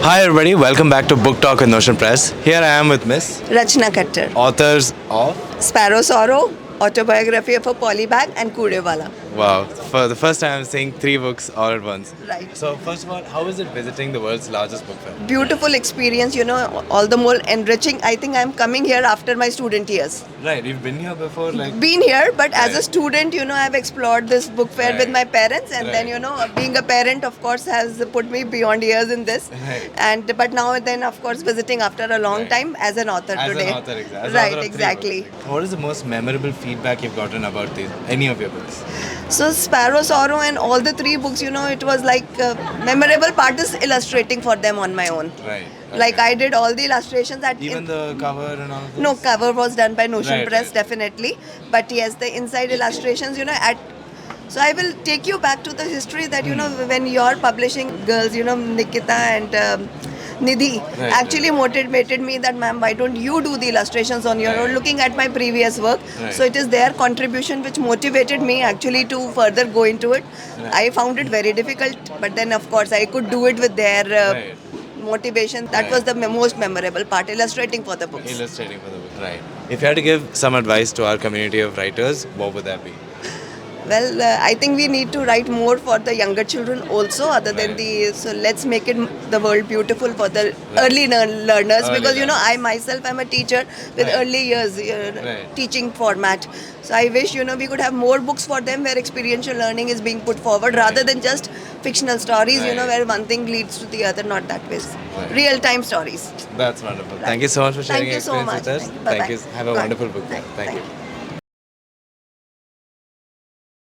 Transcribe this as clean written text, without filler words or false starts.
Hi everybody, welcome back to Book Talk with Notion Press. Here I am with Miss, Rachna Khattar. authors of Sparrow Sorrow, Autobiography of a Polybag, and Kudewala. Wow. For the first time I'm seeing three books all at once. Right. So first of all, how is it visiting the world's largest book fair? Beautiful experience, all the more enriching. I think I'm coming here after my student years. Right, you've been here before, like Been here, but as a Right. student, I've explored this book fair with Right. my parents, and then, Right. being a parent, of course, has put me beyond years in this. Right. And but now and then, of course, visiting after a long Right. time as an author as today. an author, as Right, author of three exactly. books. What is the most memorable feedback you've gotten about any of your books? So Sparrow Sorrow and all the three books, it was like memorable part is illustrating for them on my own. Right. Like I did all the illustrations at Even the cover and all of this? no cover was done by Notion Right, Press right. definitely, but yes, the inside illustrations, at. So I will take you back to the history that when you're publishing girls, Nikita and Nidhi Right, actually motivated me that ma'am, why don't you do the illustrations on your own? Right. Looking at my previous work, Right. so it is their contribution which motivated me actually to further go into it. Right. I found it very difficult, but then of course I could do it with their Right. motivation. That Right. was the most memorable part, illustrating for the books. Illustrating for the book. Right. If you had to give some advice to our community of writers, what would that be? Well, I think we need to write more for the younger children also, other than Right. so let's make it the world beautiful for the early learners, Early because learners. I myself am a teacher with Right. early years Right. teaching format. So I wish we could have more books for them where experiential learning is being put forward rather than just fictional stories, Right. where one thing leads to the other, not that way. Right. Real time stories. That's wonderful. Thank you so much for sharing Thank your you so experience much. with us. Thank you. Bye-bye. Thank you. Have a Bye. wonderful book. Thank Thank you. you.